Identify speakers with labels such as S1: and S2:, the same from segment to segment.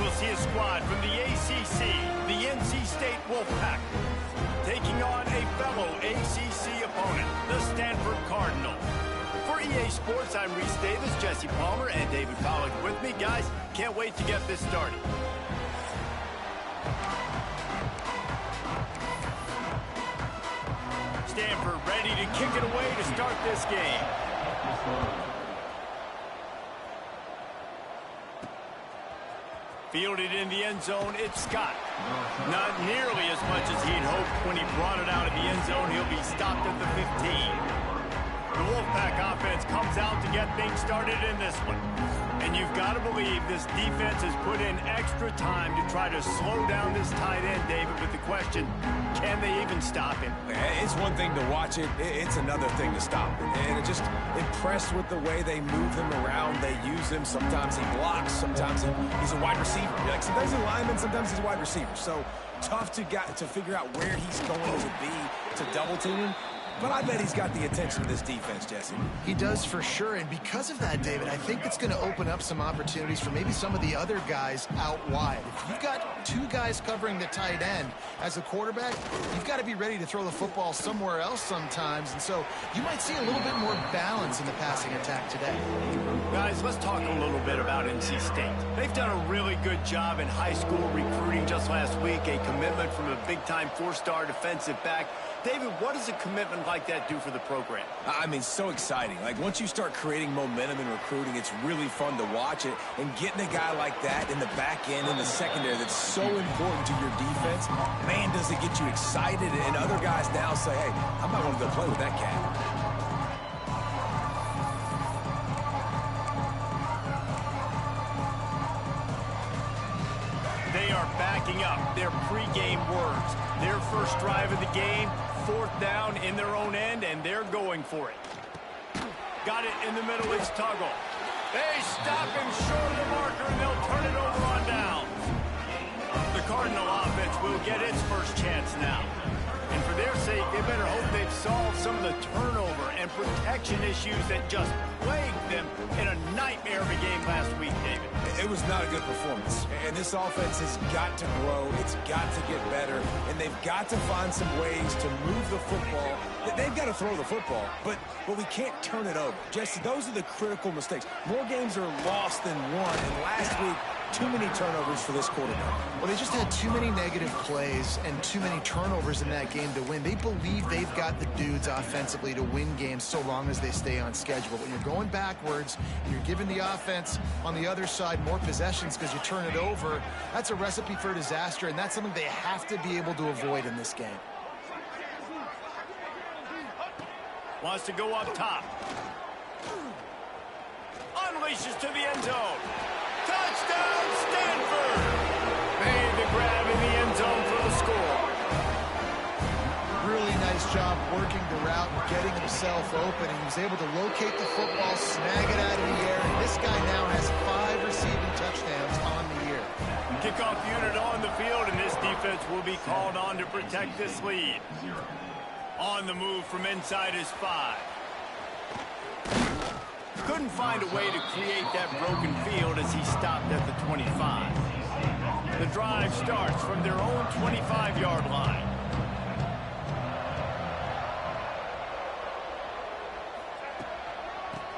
S1: we'll see a squad from the ACC, the NC State Wolfpack, taking on a fellow ACC opponent, the Stanford Cardinal. For EA Sports, I'm Reese Davis, Jesse Palmer, and David Pollack with me. Guys, can't wait to get this started. Stanford ready to kick it away to start this game. Fielded in the end zone, it's Scott. Not nearly as much as he'd hoped when he brought it out of the end zone. He'll be stopped at the 15. The Wolfpack offense comes out to get things started in this one. And you've got to believe this defense has put in extra time to try to slow down this tight end, David, with the question, can they even stop him?
S2: It's one thing to watch it, it's another thing to stop it. And just impressed with the way they move him around, they use him. Sometimes he blocks, sometimes he's a wide receiver. Like sometimes he's a lineman, sometimes he's a wide receiver. So tough to figure out where he's going to be to double team him. But I bet he's got the attention of this defense, Jesse.
S3: He does for sure, and because of that, David, I think it's going to open up some opportunities for maybe some of the other guys out wide. If you've got two guys covering the tight end as a quarterback, you've got to be ready to throw the football somewhere else sometimes, and so you might see a little bit more balance in the passing attack today.
S1: Guys, let's talk a little bit about NC State. They've done a really good job in high school recruiting just last week, a commitment from a big-time four-star defensive back. David, what does a commitment like that do for the program?
S2: I mean, so exciting. Like, once you start creating momentum in recruiting, it's really fun to watch it. And getting a guy like that in the back end, in the secondary, that's so important to your defense, man, does it get you excited. And other guys now say, hey, I might want to go play with that cat.
S1: They are backing up their pregame words. Their first drive of the game, 4th down in their own end, and they're going for it. Got it in the middle, it's Tuggle. They stop him short of the marker, and they'll turn it over on down. The Cardinal offense will get its first chance now. And for their sake, they better hope they've solved some of the turnover and protection issues that just plagued them in a nightmare of a game last week, David.
S2: It was not a good performance. And this offense has got to grow. It's got to get better. And they've got to find some ways to move the football. They've got to throw the football, but we can't turn it over. Jesse, those are the critical mistakes. More games are lost than won. And last week, too many turnovers for this quarterback.
S3: Well, they just had too many negative plays and too many turnovers in that game to win. They believe they've got the dudes offensively to win games so long as they stay on schedule. But when you're going backwards and you're giving the offense on the other side more possessions because you turn it over, that's a recipe for disaster, and that's something they have to be able to avoid in this game.
S1: Wants to go up top. Unleashes to the end zone. Touchdown, Stanford! Made the grab in the end zone for the score.
S3: Really nice job working the route and getting himself open. He was able to locate the football, snag it out of the air, and this guy now has 5 receiving touchdowns on the year.
S1: Kickoff unit on the field, and this defense will be called on to protect this lead. On the move from inside his 5. Couldn't find a way to create that broken field as he stopped at the 25. The drive starts from their own 25-yard line.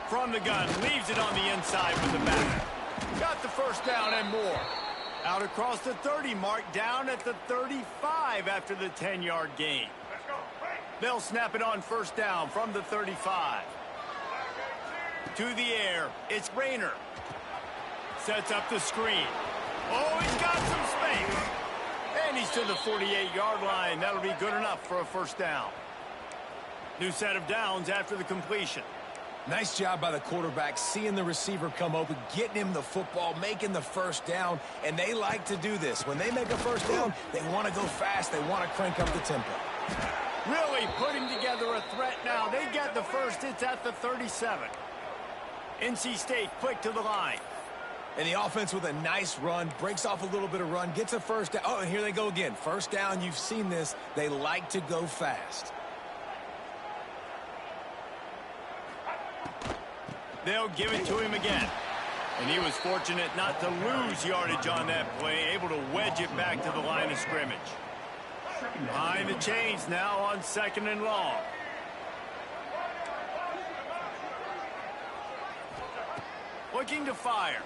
S1: From the gun, leaves it on the inside with the back. Got the first down and more. Out across the 30 mark, down at the 35 after the 10-yard gain. They'll snap it on first down from the 35. To the air, it's Rayner. Sets up the screen. Oh, he's got some space. And he's to the 48-yard line. That'll be good enough for a first down. New set of downs after the completion.
S2: Nice job by the quarterback, seeing the receiver come open, getting him the football, making the first down, and they like to do this. When they make a first down, they want to go fast. They want to crank up the tempo.
S1: Really putting together a threat now. They get the first. It's at the 37. NC State quick to the line.
S2: And the offense with a nice run, breaks off a little bit of run, gets a first down. Oh, and here they go again. First down, you've seen this. They like to go fast.
S1: They'll give it to him again. And he was fortunate not to lose yardage on that play, able to wedge it back to the line of scrimmage. Behind the chains now on 2nd and long. Looking to fire.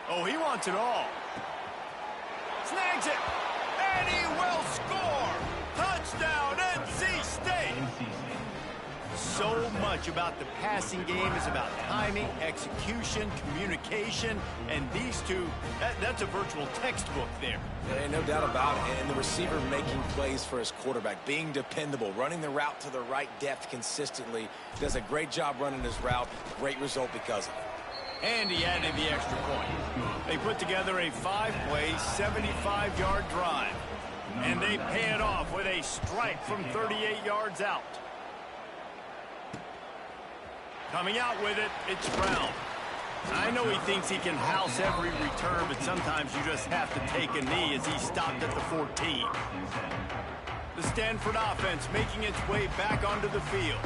S1: Oh, he wants it all. Snags it. And he will score. Touchdown, NC State. So much about the passing game is about timing, execution, communication, and these two, that's a virtual textbook there.
S2: Yeah, no doubt about it. And the receiver making plays for his quarterback, being dependable, running the route to the right depth consistently, does a great job running his route. Great result because of it.
S1: And he added the extra point. They put together a 5-play, 75-yard drive. And they pay it off with a strike from 38 yards out. Coming out with it, it's Brown. I know he thinks he can house every return, but sometimes you just have to take a knee as he stopped at the 14. The Stanford offense making its way back onto the field.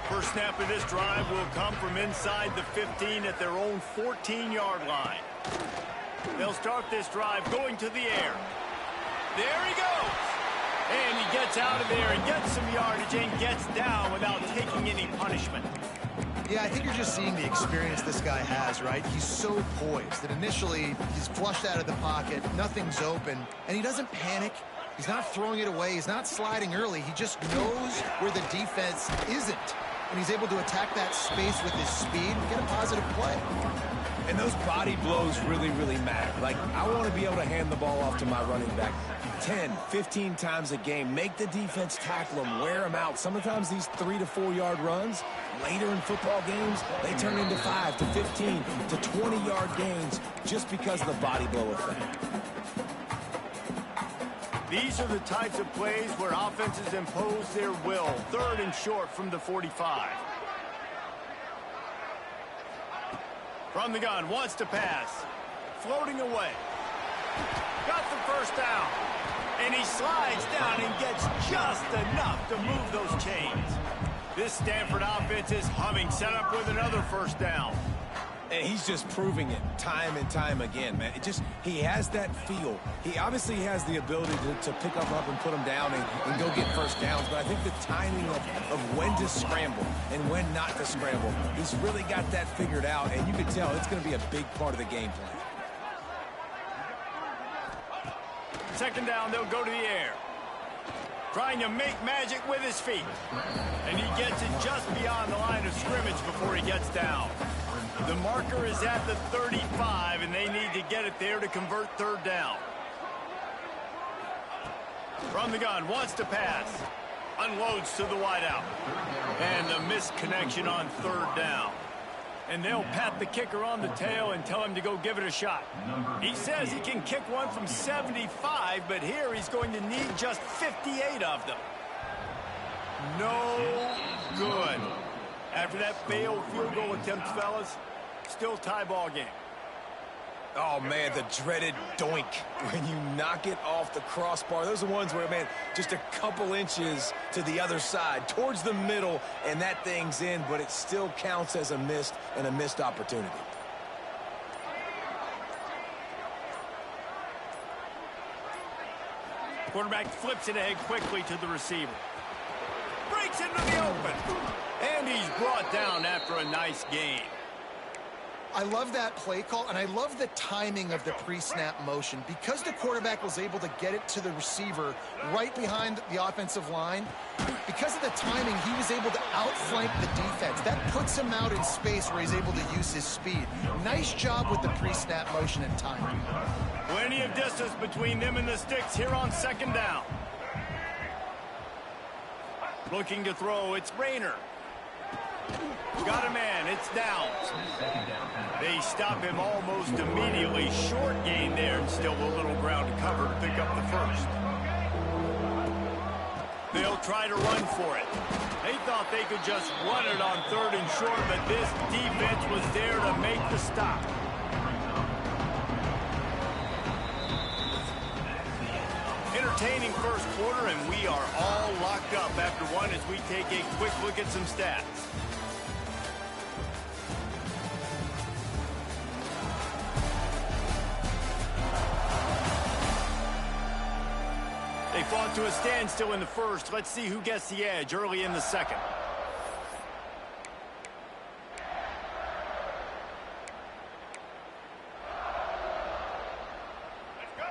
S1: First snap of this drive will come from inside the 15 at their own 14-yard line. They'll start this drive going to the air. There he goes. And he gets out of there and gets some yardage and gets down without taking any punishment.
S3: Yeah, I think you're just seeing the experience this guy has, right? He's so poised that initially he's flushed out of the pocket, nothing's open, and he doesn't panic. He's not throwing it away. He's not sliding early. He just knows where the defense isn't, and he's able to attack that space with his speed and get a positive play.
S2: And those body blows really, really matter. Like, I want to be able to hand the ball off to my running back 10, 15 times a game. Make the defense tackle him, wear him out. Sometimes these 3 to 4 yard runs, later in football games, they turn into 5 to 15 to 20-yard gains just because of the body blow effect.
S1: These are the types of plays where offenses impose their will. 3rd and short from the 45. From the gun, wants to pass. Floating away. Got the first down. And he slides down and gets just enough to move those chains. This Stanford offense is humming, set up with another first down.
S2: And he's just proving it time and time again, man. He has that feel. He obviously has the ability to pick them up and put them down and go get first downs. But I think the timing of when to scramble and when not to scramble, he's really got that figured out. And you can tell it's going to be a big part of the game plan.
S1: 2nd down, they'll go to the air. Trying to make magic with his feet. And he gets it just beyond the line of scrimmage before he gets down. The marker is at the 35, and they need to get it there to convert 3rd down. From the gun, wants to pass. Unloads to the wideout. And the missed connection on 3rd down. And they'll pat the kicker on the tail and tell him to go give it a shot. He says he can kick one from 75, but here he's going to need just 58 of them. No good. After that failed field goal attempt, fellas, still tie ball game.
S2: Oh, man, the dreaded doink when you knock it off the crossbar. Those are the ones where, man, just a couple inches to the other side, towards the middle, and that thing's in, but it still counts as a missed opportunity.
S1: Quarterback flips it ahead quickly to the receiver. Breaks into the open. And he's brought down after a nice gain.
S3: I love that play call, and I love the timing of the pre-snap motion. Because the quarterback was able to get it to the receiver right behind the offensive line, because of the timing, he was able to outflank the defense. That puts him out in space where he's able to use his speed. Nice job with the pre-snap motion and timing.
S1: Plenty of distance between them and the sticks here on 2nd down. Looking to throw, it's Rayner. Got a man, it's down. They stop him almost immediately. Short gain there, and still a little ground to cover to pick up the first. They'll try to run for it. They thought they could just run it on 3rd and short, but this defense was there to make the stop. Entertaining first quarter, and we are all locked up after one as we take a quick look at some stats. fought to a standstill in the first. Let's see who gets the edge early in the second.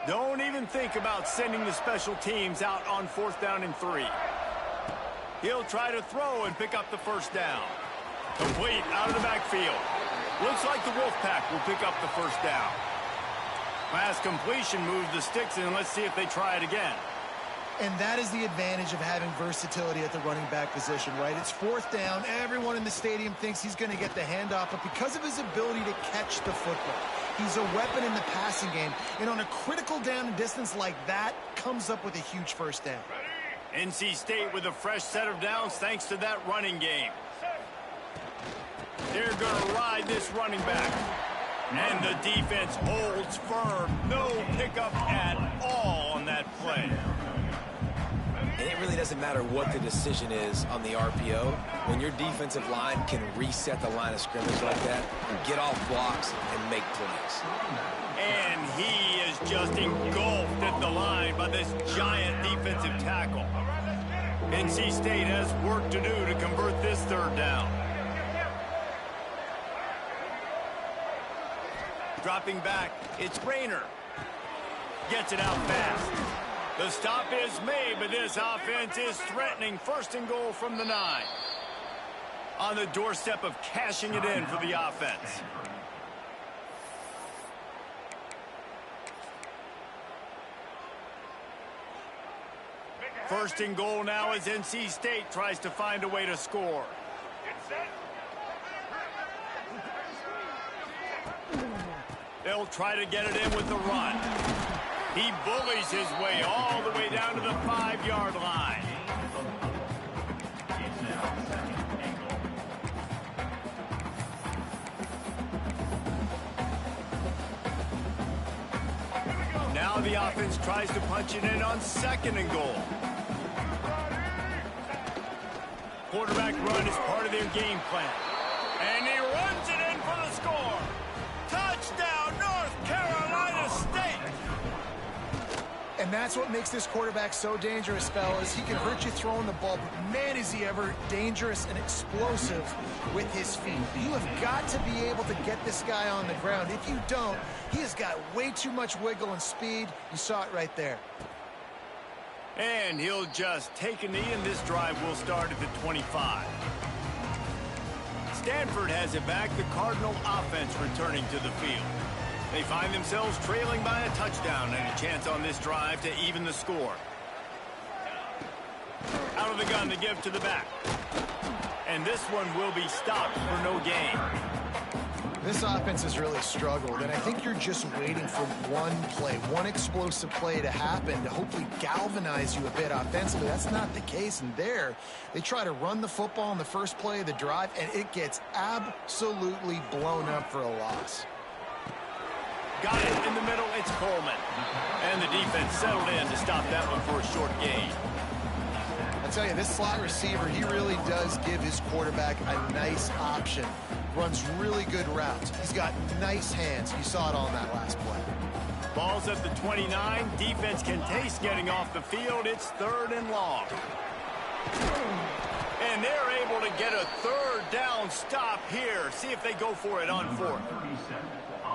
S1: Don't even think about sending the special teams out on 4th down and 3. He'll try to throw and pick up the first down. Complete out of the backfield. Looks like the Wolfpack will pick up the first down. Pass completion moves the sticks in. Let's see if they try it again.
S3: And that is the advantage of having versatility at the running back position, right? It's 4th down. Everyone in the stadium thinks he's going to get the handoff, but because of his ability to catch the football, he's a weapon in the passing game. And on a critical down and distance like that, comes up with a huge first down.
S1: NC State with a fresh set of downs thanks to that running game. They're going to ride this running back. And the defense holds firm. No pickup at all on that play.
S2: And it really doesn't matter what the decision is on the RPO. When your defensive line can reset the line of scrimmage like that, and get off blocks and make plays.
S1: And he is just engulfed at the line by this giant defensive tackle. NC State has work to do to convert this 3rd down. Dropping back, it's Rayner. Gets it out fast. The stop is made, but this offense is threatening 1st and goal from the 9. On the doorstep of cashing it in for the offense. First and goal now as NC State tries to find a way to score. They'll try to get it in with the run. He bullies his way all the way down to the 5-yard line. Now the offense tries to punch it in on 2nd and goal. Quarterback run is part of their game plan. And he runs it in for the score. Touchdown, North Carolina State.
S3: And that's what makes this quarterback so dangerous, fellas. He can hurt you throwing the ball, but man, is he ever dangerous and explosive with his feet. You have got to be able to get this guy on the ground. If you don't, he has got way too much wiggle and speed. You saw it right there.
S1: And he'll just take a knee, and this drive will start at the 25. Stanford has it back, the Cardinal offense returning to the field. They find themselves trailing by a touchdown and a chance on this drive to even the score. Out of the gun to give to the back. And this one will be stopped for no gain.
S3: This offense has really struggled, and I think you're just waiting for one play, one explosive play to happen to hopefully galvanize you a bit offensively. That's not the case, and there, they try to run the football in the first play of the drive, and it gets absolutely blown up for a loss.
S1: Got it in the middle, it's Coleman. And the defense settled in to stop that one for a short gain.
S3: I tell you, this slot receiver, he really does give his quarterback a nice option. Runs really good routes. He's got nice hands. You saw it all in that last play.
S1: Ball's at the 29. Defense can taste getting off the field. It's 3rd and long. And they're able to get a 3rd down stop here. See if they go for it on 4th.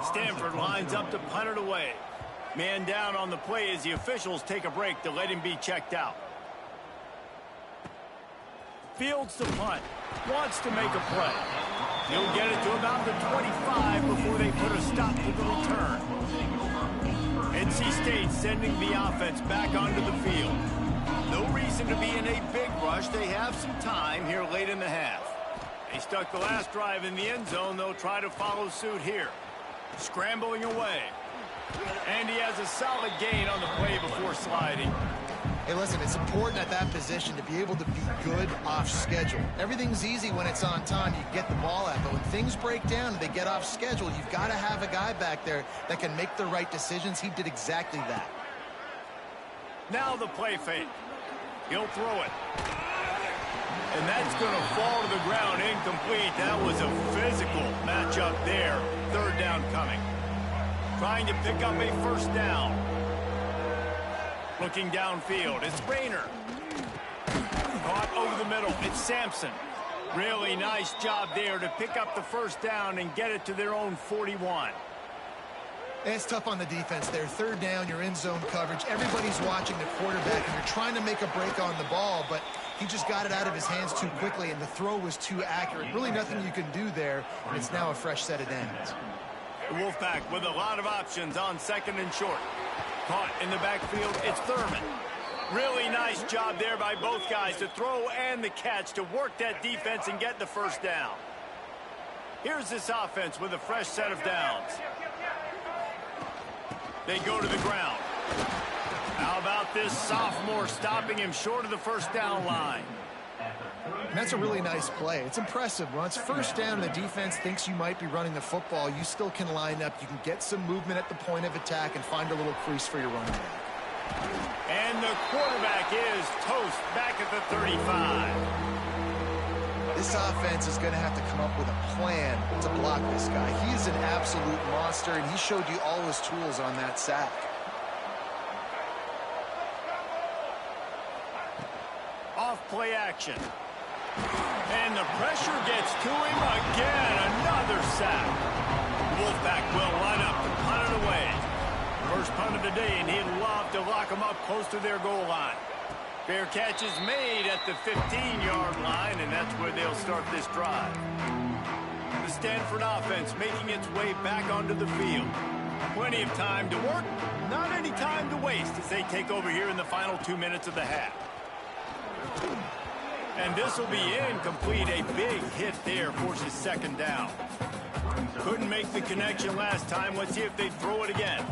S1: Stanford lines up to punt it away. Man down on the play as the officials take a break to let him be checked out. Fields the punt. Wants to make a play. He'll get it to about the 25 before they put a stop to the return. NC State sending the offense back onto the field. No reason to be in a big rush. They have some time here late in the half. They stuck the last drive in the end zone. They'll try to follow suit here. Scrambling away. And he has a solid gain on the play before sliding.
S3: Hey, listen, it's important at that position to be able to be good off schedule. Everything's easy when it's on time. You get the ball out. But when things break down and they get off schedule, you've got to have a guy back there that can make the right decisions. He did exactly that.
S1: Now the play fake. He'll throw it. And that's going to fall to the ground incomplete. That was a physical matchup there. 3rd down coming. Trying to pick up a 1st down. Looking downfield, it's Rayner. Caught over the middle, it's Sampson. Really nice job there to pick up the first down and get it to their own 41.
S3: It's tough on the defense there. Third down, you're in zone coverage. Everybody's watching the quarterback, and you're trying to make a break on the ball, but he just got it out of his hands too quickly, and the throw was too accurate. Really nothing you can do there, and it's now a fresh set of downs.
S1: The Wolfpack with a lot of options on second and short. Caught in the backfield, it's Thurman. Really nice job there by both guys to throw and the catch to work that defense and get the first down. Here's this offense with a fresh set of downs. They go to the ground. How about this sophomore stopping him short of the first down line?
S3: And that's a really nice play. It's impressive. When it's first down and the defense thinks you might be running the football, you still can line up. You can get some movement at the point of attack and find a little crease for your running back.
S1: And the quarterback is toast back at the 35.
S3: This offense is going to have to come up with a plan to block this guy. He is an absolute monster, and he showed you all his tools on that sack.
S1: Off play action. And the pressure gets to him again. Another sack. Wolfpack will line up to punt it away. First punt of the day, and he'd love to lock them up close to their goal line. Fair catch is made at the 15-yard line, and that's where they'll start this drive. The Stanford offense making its way back onto the field. Plenty of time to work, not any time to waste as they take over here in the final 2 minutes of the half. And this will be incomplete. A big hit there forces second down. Couldn't make the connection last time. Let's see if they throw it again.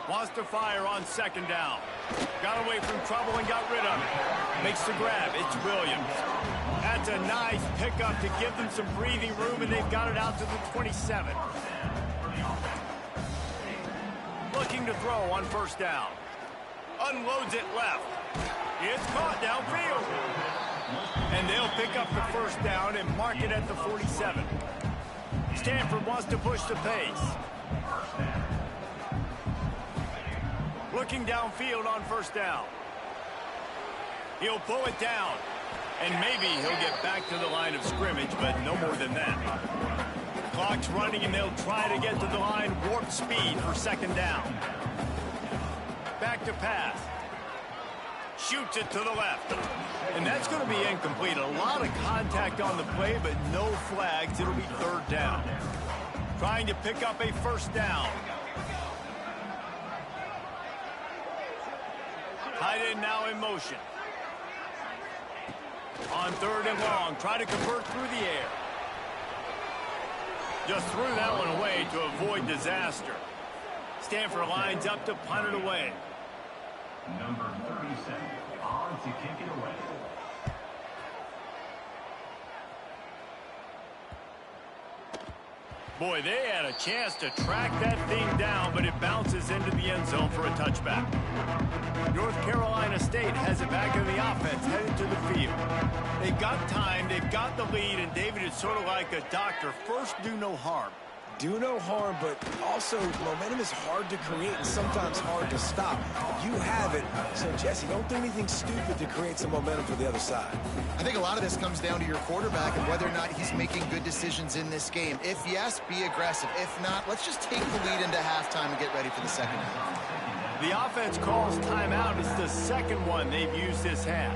S1: Wants to fire on second down. Got away from trouble and got rid of it. Makes the grab. It's Williams. That's a nice pickup to give them some breathing room, and they've got it out to the 27. Looking to throw on first down. Unloads it left. It's caught downfield. And they'll pick up the first down and mark it at the 47. Stanford wants to push the pace. Looking downfield on first down. He'll pull it down. And maybe he'll get back to the line of scrimmage, but no more than that. Clock's running, and they'll try to get to the line warp speed for second down. Back to pass. Shoots it to the left. And that's going to be incomplete. A lot of contact on the play, but no flags. It'll be third down. Trying to pick up a first down. Tight end now in motion. On third and long, try to convert through the air. Just threw that one away to avoid disaster. Stanford lines up to punt it away.
S4: Number 37, on to kick it away.
S1: Boy, they had a chance to track that thing down, but it bounces into the end zone for a touchback. North Carolina State has it back in the offense, headed to the field. They've got time, they've got the lead, and David is sort of like a doctor. First, do no harm.
S2: Do no harm, but also momentum is hard to create and sometimes hard to stop. You have it, so Jesse, don't do anything stupid to create some momentum for the other side.
S3: I think a lot of this comes down to your quarterback and whether or not he's making good decisions in this game. If yes, be aggressive. If not, let's just take the lead into halftime and get ready for the second half.
S1: The offense calls timeout. It's the second one they've used this half.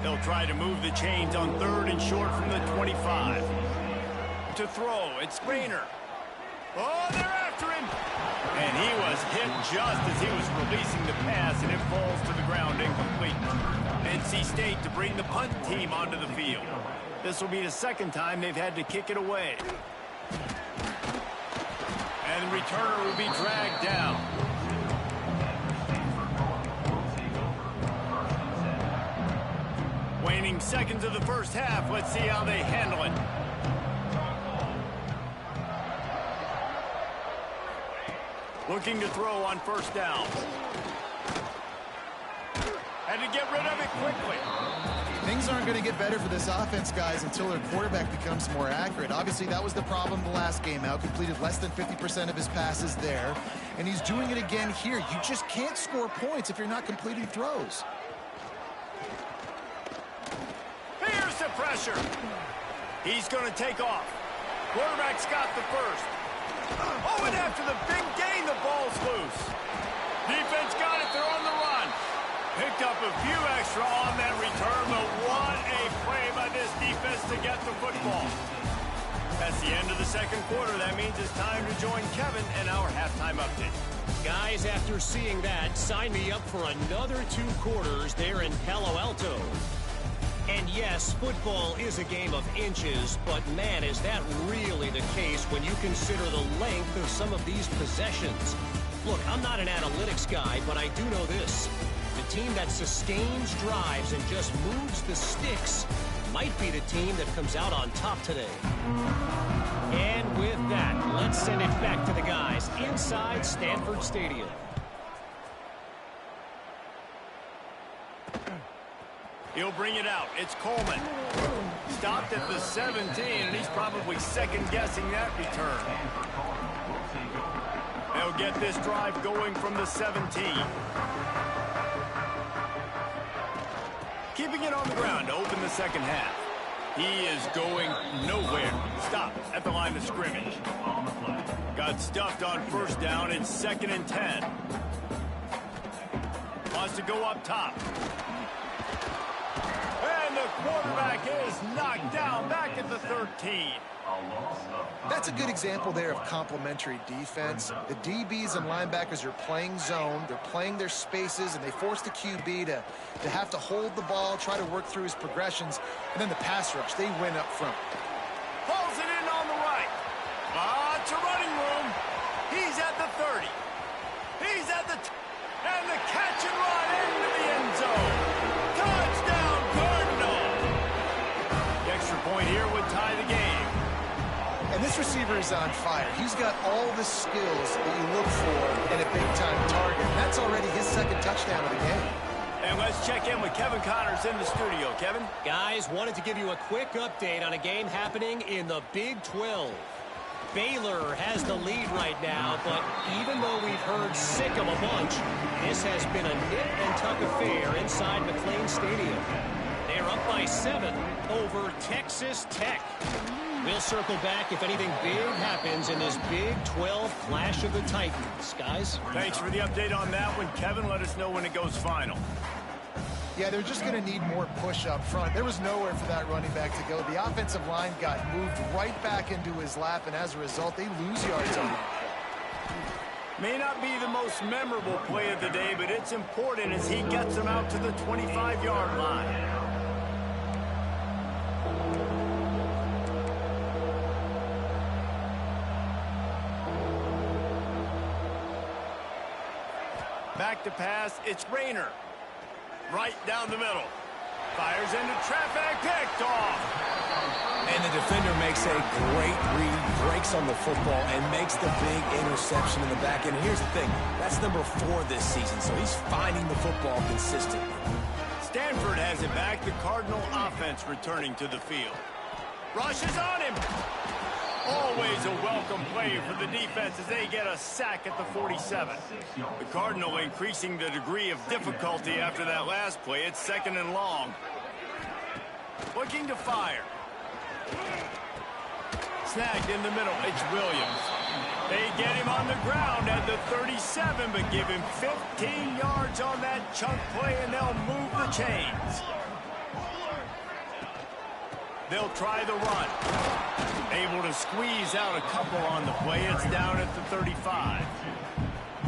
S1: They'll try to move the chains on third and short from the 25. To throw, it's Rayner. Oh, they're after him! And he was hit just as he was releasing the pass, and it falls to the ground incomplete. NC State to bring the punt team onto the field. This will be the second time they've had to kick it away. And the returner will be dragged down. Waning seconds of the first half. Let's see how they handle it. Looking to throw on first down. Had to get rid of it quickly.
S3: Things aren't going to get better for this offense, guys, until their quarterback becomes more accurate. Obviously, that was the problem the last game out. Completed less than 50% of his passes there. And he's doing it again here. You just can't score points if you're not completing throws.
S1: Here's the pressure. He's going to take off. Quarterback's got the first. Oh, and after the big gain, the ball's loose. Defense got it. They're on the run. Picked up a few extra on that return, but what a play by this defense to get the football. That's the end of the second quarter. That means it's time to join Kevin and our halftime update.
S5: Guys, after seeing that, sign me up for another 2 quarters there in Palo Alto. And yes, football is a game of inches, but man, is that really the case when you consider the length of some of these possessions. Look, I'm not an analytics guy, but I do know this. The team that sustains drives and just moves the sticks might be the team that comes out on top today. And with that, let's send it back to the guys inside Stanford Stadium.
S1: He'll bring it out. It's Coleman. Stopped at the 17, and he's probably second-guessing that return. They'll get this drive going from the 17. Keeping it on the ground to open the second half. He is going nowhere. Stop at the line of scrimmage. Got stuffed on first down. It's 2nd and 10. Wants to go up top. And the quarterback is knocked down back at the 13.
S3: That's a good example there of complementary defense. The DBs and linebackers are playing zone. They're playing their spaces, and they force the QB to have to hold the ball, try to work through his progressions. And then the pass rush, they win up front.
S1: Pulls it in on the right. Lots of running room. He's at the 30. He's at the... and the catch and run into the end zone. Touchdown, Cardinal. The extra point here would tie the game.
S3: And this receiver is on fire. He's got all the skills that you look for in a big-time target. And that's already his 2nd touchdown of the game.
S1: And let's check in with Kevin Connors in the studio. Kevin?
S5: Guys, wanted to give you a quick update on a game happening in the Big 12. Baylor has the lead right now, but even though we've heard sick of a bunch, this has been a nip-and-tuck affair inside McLean Stadium. They're up by 7 over Texas Tech. We'll circle back if anything big happens in this Big 12 Clash of the Titans. Guys?
S1: Thanks for the update on that one. Kevin, let us know when it goes final.
S3: Yeah, they're just going to need more push up front. There was nowhere for that running back to go. The offensive line got moved right back into his lap, and as a result, they lose yards on that.
S1: May not be the most memorable play of the day, but it's important as he gets them out to the 25-yard line. Back to pass, it's Rayner. Right down the middle. Fires into traffic, picked off.
S2: And the defender makes a great read, breaks on the football, and makes the big interception in the back end. Here's the thing, that's number 4 this season, so he's finding the football consistently.
S1: Stanford has it back, the Cardinal offense returning to the field. Rushes on him. Always a welcome play for the defense as they get a sack at the 47. The Cardinal increasing the degree of difficulty after that last play. It's 2nd and long. Looking to fire. Snagged in the middle. It's Williams. They get him on the ground at the 37, but give him 15 yards on that chunk play, and they'll move the chains. They'll try the run. Able to squeeze out a couple on the play. It's down at the 35.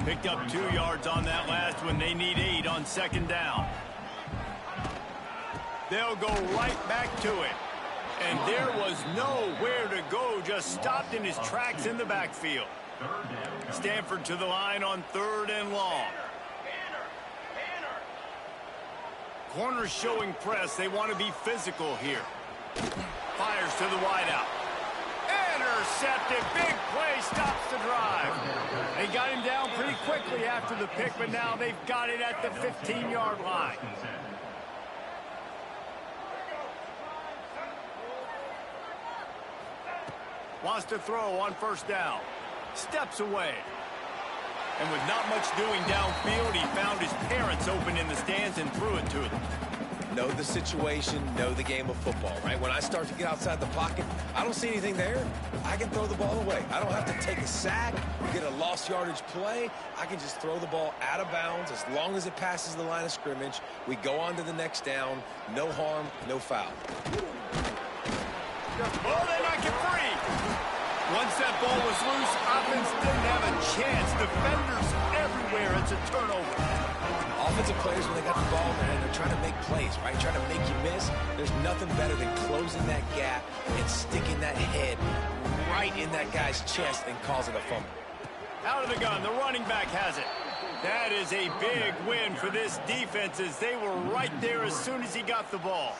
S1: Picked up 2 yards on that last one. They need 8 on 2nd down. They'll go right back to it. And there was nowhere to go. Just stopped in his tracks in the backfield. Stanford to the line on 3rd and long. Corners showing press. They want to be physical here. Fires to the wideout. Intercepted. Big play. Stops the drive. They got him down pretty quickly after the pick, but now they've got it at the 15-yard line. Wants to throw on first down. Steps away. And with not much doing downfield, he found his parents open in the stands and threw it to them.
S2: Know the situation, know the game of football, right? When I start to get outside the pocket, I don't see anything there. I can throw the ball away. I don't have to take a sack, get a lost yardage play. I can just throw the ball out of bounds as long as it passes the line of scrimmage. We go on to the next down. No harm, no foul.
S1: Oh, they knock it free. Once that ball was loose, offense didn't have a chance. Defenders everywhere. It's a turnover.
S2: Offensive players, when they got the ball, man, they're trying to make plays, right? Trying to make you miss. There's nothing better than closing that gap and sticking that head right in that guy's chest and causing a fumble.
S1: Out of the gun, the running back has it. That is a big win for this defense as they were right there as soon as he got the ball.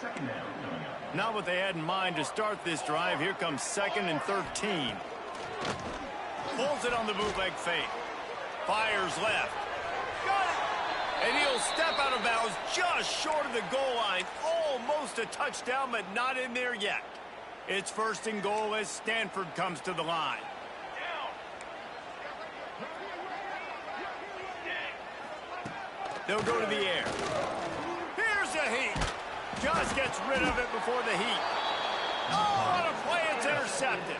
S1: Not what they had in mind to start this drive. Here comes 2nd and 13. Pulls it on the bootleg fake. Fires left. Got it! And he'll step out of bounds just short of the goal line. Almost a touchdown, but not in there yet. It's 1st and goal as Stanford comes to the line. They'll go to the air. Here's the heat. Just gets rid of it before the heat. Oh, what a play. It's intercepted.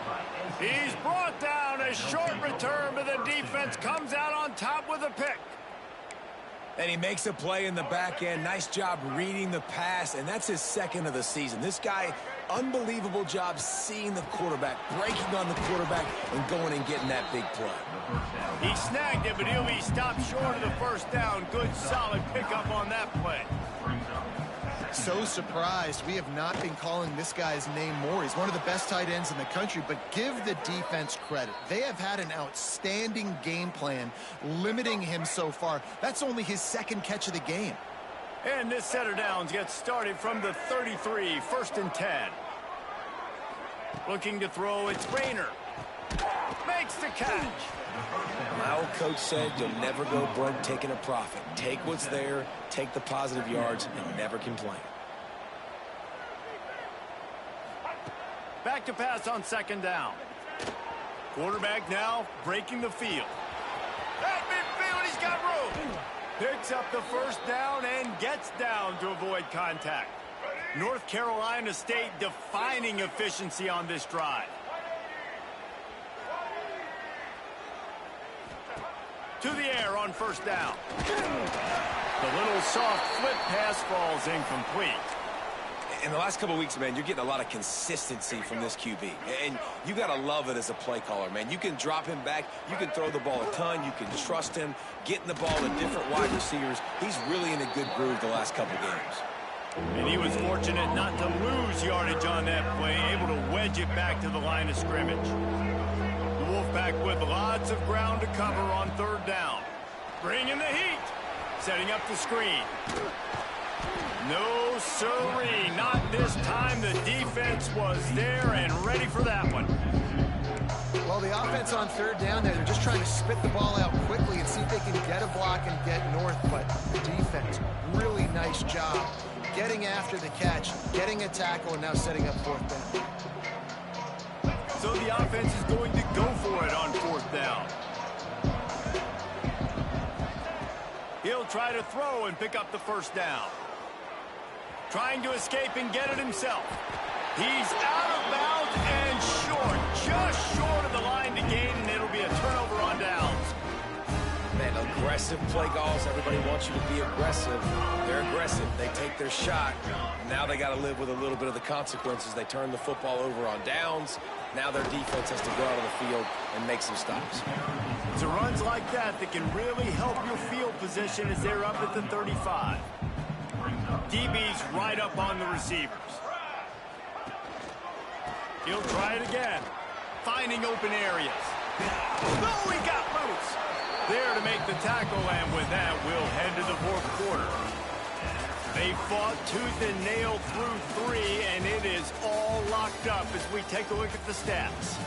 S1: He's brought down. A short return, but the defense comes out on top with a pick.
S2: And he makes a play in the back end. Nice job reading the pass, and that's his 2nd of the season. This guy, unbelievable job seeing the quarterback, breaking on the quarterback, and going and getting that big play.
S1: He snagged it, but he'll be stopped short of the first down. Good, solid pickup on that play.
S3: So surprised we have not been calling this guy's name more. He's one of the best tight ends in the country, but give the defense credit. They have had an outstanding game plan limiting him so far. That's only his 2nd catch of the game.
S1: And this set of downs gets started from the 33, 1st and 10. Looking to throw, it's Rayner. Makes the catch.
S2: My old coach said you'll never go broke taking a profit. Take what's there, take the positive yards, and never complain.
S1: Back to pass on 2nd down. Quarterback now breaking the field. At midfield, he's got room. Picks up the first down and gets down to avoid contact. North Carolina State defining efficiency on this drive. To the air on first down. The little soft flip pass falls incomplete.
S2: In the last couple of weeks, man, you're getting a lot of consistency from this QB. And you got to love it as a play caller, man. You can drop him back. You can throw the ball a ton. You can trust him, getting the ball to different wide receivers. He's really in a good groove the last couple games.
S1: And he was fortunate not to lose yardage on that play, able to wedge it back to the line of scrimmage. The Wolfpack with lots of ground to cover on 3rd down. Bringing the heat. Setting up the screen. No siree, not this time. The defense was there and ready for that one.
S3: Well, the offense on 3rd down there, they're just trying to spit the ball out quickly and see if they can get a block and get north. But the defense, really nice job getting after the catch, getting a tackle, and now setting up 4th down.
S1: So the offense is going to go for it on 4th down. He'll try to throw and pick up the first down. Trying to escape and get it himself. He's out of bounds and short, just short of the line to gain, and it'll be a turnover on downs.
S2: Man, aggressive play calls. Everybody wants you to be aggressive. They're aggressive. They take their shot. Now they got to live with a little bit of the consequences. They turn the football over on downs. Now their defense has to go out of the field and make some stops.
S1: It's runs like that that can really help your field position as they're up at the 35. DB's right up on the receivers. He'll try it again. Finding open areas. Oh, he got loose. There to make the tackle, and with that, we'll head to the 4th quarter. They fought tooth and nail through 3, and it is all locked up as we take a look at the stats.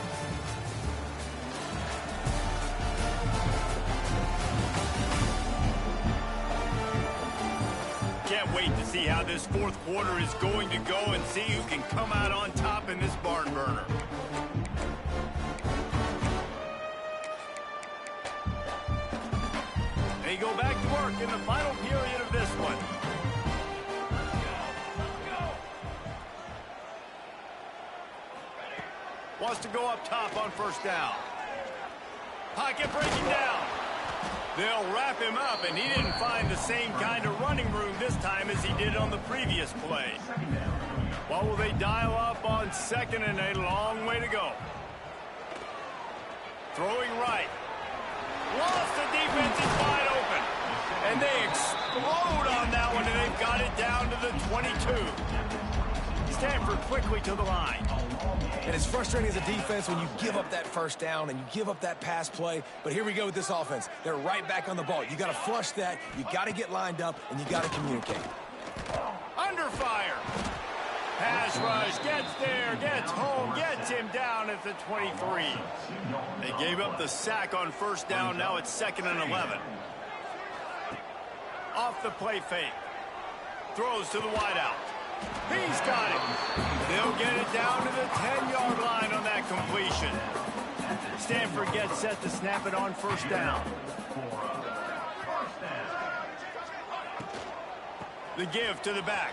S1: Can't wait to see how this 4th quarter is going to go and see who can come out on top in this barn burner. They go back to work in the final period of this one. Wants to go up top on first down. Pocket breaking down. They'll wrap him up, and he didn't find the same kind of running room this time as he did on the previous play. What will they dial up on second and a long way to go? Throwing right. Lost the defense is wide open. And they explode on that one, and they've got it down to the 22. Stanford quickly to the line.
S2: And it's frustrating as a defense when you give up that first down and you give up that pass play. But here we go with this offense. They're right back on the ball. You got to flush that. You got to get lined up, and you got to communicate.
S1: Under fire. Pass rush, gets there, gets home, gets him down at the 23. They gave up the sack on first down. Now it's 2nd and 11. Off the play fake. Throws to the wideout. He's got it. They'll get it down to the 10-yard line on that completion. Stanford gets set to snap it on first down. The give to the back.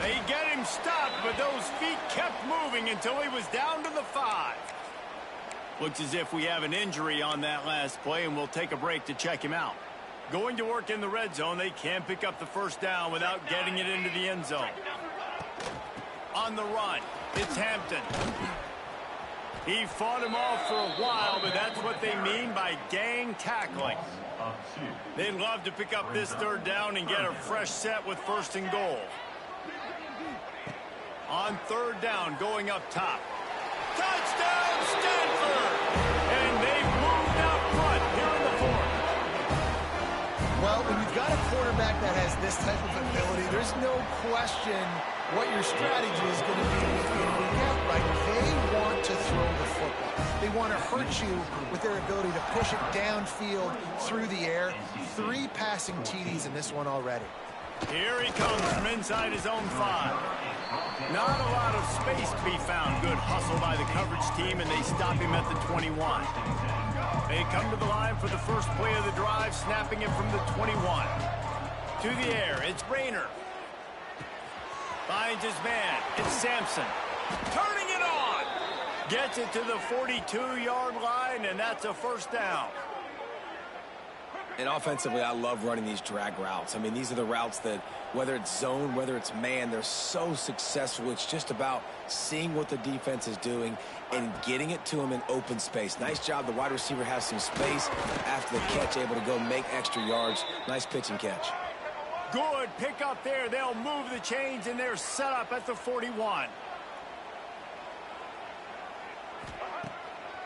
S1: They get him stopped, but those feet kept moving until he was down to the 5. Looks as if we have an injury on that last play, and we'll take a break to check him out. Going to work in the red zone, they can't pick up the first down without getting it into the end zone. On the run, it's Hampton. He fought him off for a while, but that's what they mean by gang tackling. They'd love to pick up this third down and get a fresh set with 1st and goal. On third down, going up top. Touchdown, Stanford! And they've moved out front here in the 4th.
S3: Well, when you've got a quarterback that has this type of ability, there's no question what your strategy is going to be week in, week out, right? They want to throw the football. They want to hurt you with their ability to push it downfield through the air. 3 passing TDs in this one already.
S1: Here he comes from inside his own 5. Not a lot of space to be found. Good hustle by the coverage team, and they stop him at the 21. They come to the line for the first play of the drive, snapping it from the 21. To the air, it's Rayner. Finds his man, it's Sampson. Turning it on! Gets it to the 42-yard line, and that's a first down.
S2: And offensively, I love running these drag routes. I mean, these are the routes that, whether it's zone, whether it's man, they're so successful. It's just about seeing what the defense is doing and getting it to them in open space. Nice job. The wide receiver has some space after the catch, able to go make extra yards. Nice pitch and catch.
S1: Good pick up there. They'll move the chains, and they're set up at the 41.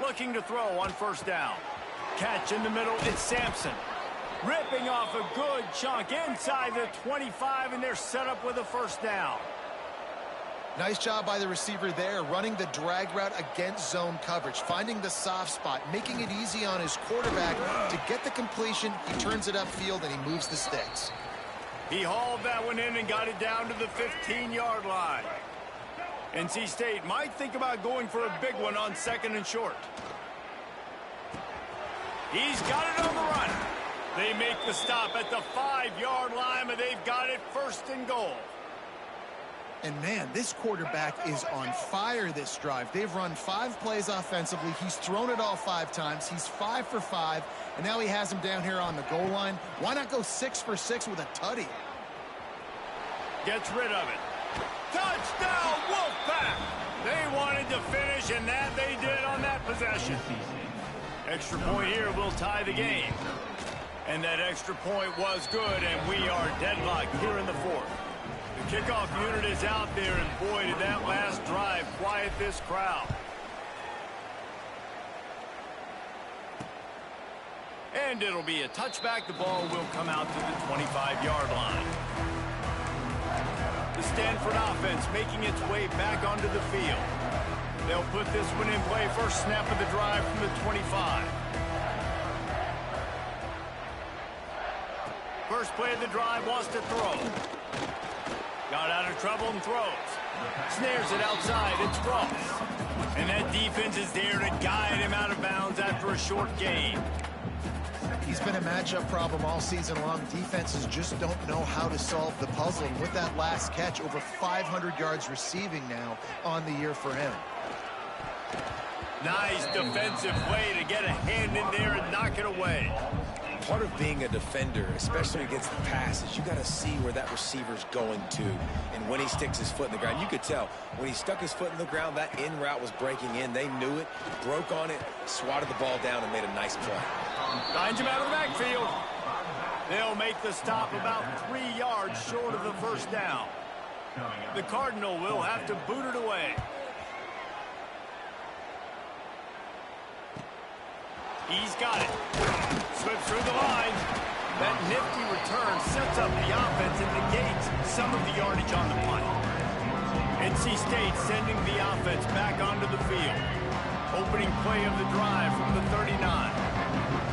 S1: Looking to throw on first down. Catch in the middle, it's Sampson. Ripping off a good chunk inside the 25, and they're set up with a first down.
S3: Nice job by the receiver there, running the drag route against zone coverage, finding the soft spot, making it easy on his quarterback to get the completion. He turns it upfield, and he moves the sticks.
S1: He hauled that one in and got it down to the 15-yard line. NC State might think about going for a big one on 2nd and short. He's got it on the run. They make the stop at the 5-yard line, but they've got it 1st and goal.
S3: And, man, this quarterback is on fire this drive. They've run 5 plays offensively. He's thrown it all 5 times. He's 5 for 5, and now he has him down here on the goal line. Why not go 6 for 6 with a tutty?
S1: Gets rid of it. Touchdown, Wolfpack! They wanted to finish, and that they did on that possession. Extra point here will tie the game. And that extra point was good, and we are deadlocked here in the 4th. The kickoff unit is out there, and boy, did that last drive quiet this crowd. And it'll be a touchback. The ball will come out to the 25-yard line. The Stanford offense making its way back onto the field. They'll put this one in play. First snap of the drive from the 25. First play of the drive, wants to throw. Got out of trouble and throws. Snares it outside, it's Ross. And that defense is there to guide him out of bounds after a short gain.
S3: He's been a matchup problem all season long. Defenses just don't know how to solve the puzzle. And with that last catch, over 500 yards receiving now on the year for him.
S1: Nice defensive play to get a hand in there and knock it away.
S2: Part of being a defender, especially against the pass, is you got to see where that receiver's going to. And when he sticks his foot in the ground, you could tell when he stuck his foot in the ground, that in route was breaking in. They knew it, broke on it, swatted the ball down, and made a nice play.
S1: Finds him out of the backfield. They'll make the stop about 3 yards short of the first down. The Cardinal will have to boot it away. He's got it. Slips through the line. That nifty return sets up the offense and negates some of the yardage on the punt. NC State sending the offense back onto the field. Opening play of the drive from the 39.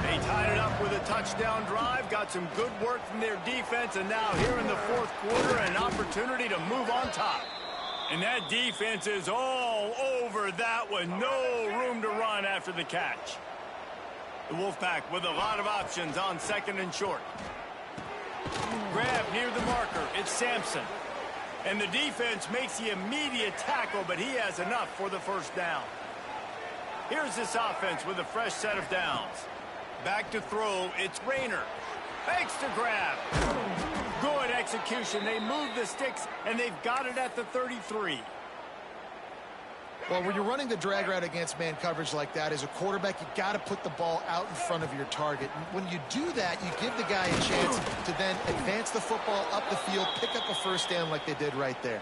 S1: They tied it up with a touchdown drive, got some good work from their defense, and now here in the fourth quarter, an opportunity to move on top. And that defense is all over that one. No room to run after the catch. The Wolfpack with a lot of options on second and short. Grab near the marker. It's Sampson. And the defense makes the immediate tackle, but he has enough for the first down. Here's this offense with a fresh set of downs. Back to throw. It's Rayner. Fakes to grab. Good execution. They move the sticks, and they've got it at the 33.
S3: Well, when you're running the drag route against man coverage like that, as a quarterback, you got to put the ball out in front of your target. And when you do that, you give the guy a chance to then advance the football up the field, pick up a first down like they did right there.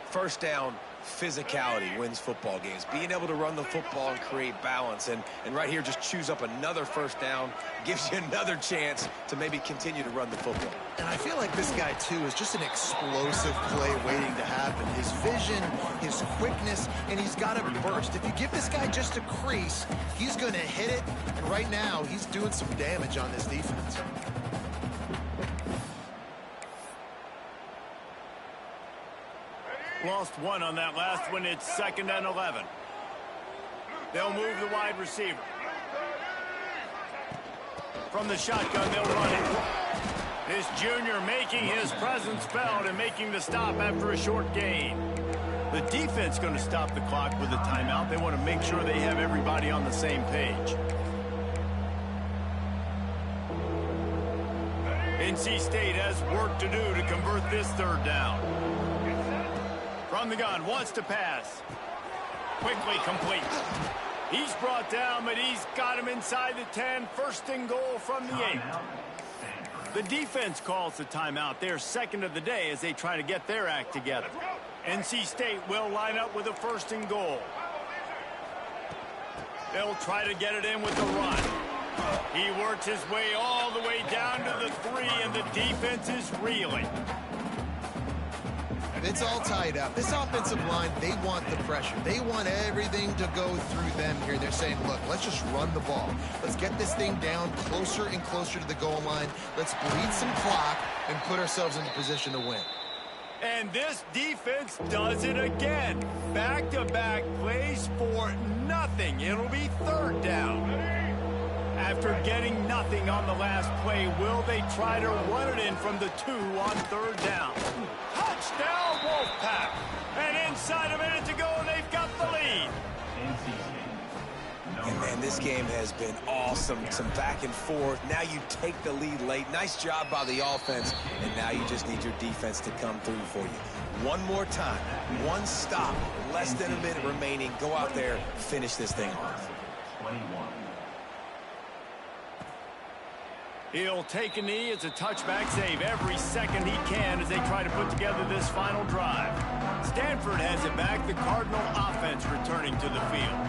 S2: First down, physicality wins football games. Being able to run the football and create balance. And right here, just choose up another first down, gives you another chance to maybe continue to run the football.
S3: And I feel like this guy, too, is just an explosive play waiting to happen. His vision, his quickness, and he's got a burst. If you give this guy just a crease, he's going to hit it. And right now, he's doing some damage on this defense.
S1: Lost one on that last one. It's 2nd and 11. They'll move the wide receiver. From the shotgun, they'll run it. This junior making his presence felt and making the stop after a short gain. The defense going to stop the clock with a timeout. They want to make sure they have everybody on the same page. NC State has work to do to convert this third down. From the gun, wants to pass. Quickly complete. He's brought down, but he's got him inside the 10. First and goal from the 8. The defense calls the timeout. They're second of the day as they try to get their act together. NC State will line up with a first and goal. They'll try to get it in with the run. He works his way all the way down to the 3, and the defense is reeling.
S3: It's all tied up. This offensive line, they want the pressure. They want everything to go through them here. They're saying, look, let's just run the ball. Let's get this thing down closer and closer to the goal line. Let's bleed some clock and put ourselves into position to win.
S1: And this defense does it again. Back-to-back plays for nothing. It'll be third down. After getting nothing on the last play, will they try to run it in from the 2 on third down? Touchdown, Wolfpack! And inside a minute to go, and they've got the lead.
S2: And man, this game has been awesome. Some back and forth. Now you take the lead late. Nice job by the offense. And now you just need your defense to come through for you. One more time. One stop. Less than a minute remaining. Go out there, finish this thing off.
S4: 21.
S1: He'll take a knee. It's a touchback save every second he can as they try to put together this final drive. Stanford has it back. The Cardinal offense returning to the field.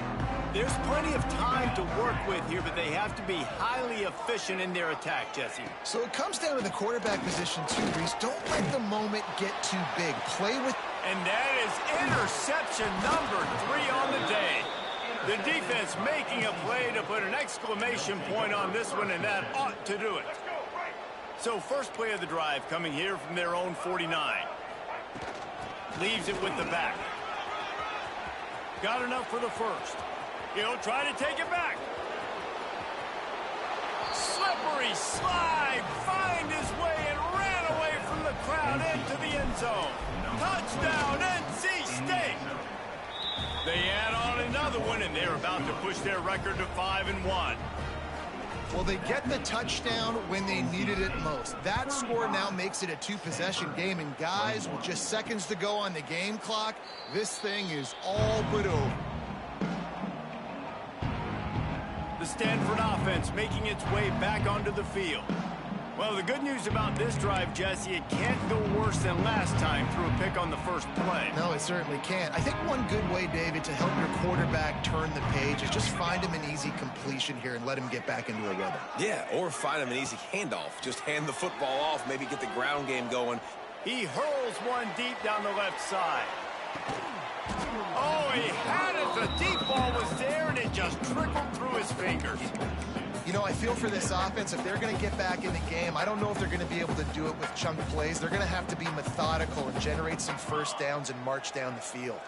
S1: There's plenty of time to work with here, but they have to be highly efficient in their attack, Jesse.
S3: So it comes down to the quarterback position, too, Reese. Don't let the moment get too big. Play with...
S1: And that is interception number 3 on the day. The defense making a play to put an exclamation point on this one, and that ought to do it. So first play of the drive coming here from their own 49. Leaves it with the back. Got enough for the first. He'll try to take it back. end zone. Touchdown, NC State. They add on another one, and they're about to push their record to 5-1.
S3: Well, they get the touchdown when they needed it most. That score now makes it a two-possession game, and guys, with just seconds to go on the game clock, this thing is all but over.
S1: The Stanford offense making its way back onto the field. Well, the good news about this drive, Jesse, it can't go worse than last time through a pick on the first play.
S3: No, it certainly can't. I think one good way, David, to help your quarterback turn the page is just find him an easy completion here and let him get back into a rhythm.
S2: Yeah, or find him an easy handoff. Just hand the football off, maybe get the ground game going.
S1: He hurls one deep down the left side. Oh, he had it. The deep ball was there, and it just trickled through his fingers.
S3: You know, I feel for this offense, if they're going to get back in the game, I don't know if they're going to be able to do it with chunk plays. They're going to have to be methodical and generate some first downs and march down the field.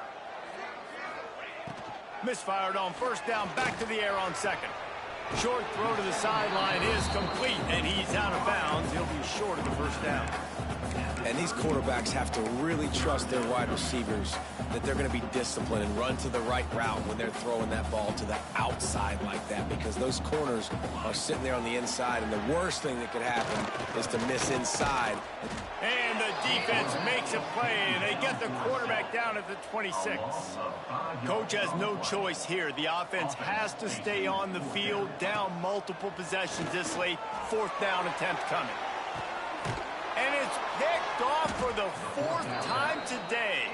S1: Misfired on first down, back to the air on second. Short throw to the sideline is complete, and he's out of bounds. He'll be short of the first down.
S2: And these quarterbacks have to really trust their wide receivers that they're going to be disciplined and run to the right route when they're throwing that ball to the outside like that, because those corners are sitting there on the inside, and the worst thing that could happen is to miss inside.
S1: And the defense makes a play, and they get the quarterback down at the 26. Coach has no choice here. The offense has to stay on the field, down multiple possessions this late. Fourth down attempt coming. And it's picked off for the fourth time today.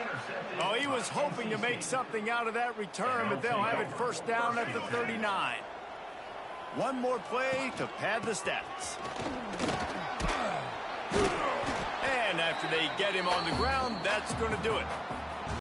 S1: Oh, he was hoping to make something out of that return, but they'll have it first down at the 39. One more play to pad the stats. And after they get him on the ground, that's going to do it.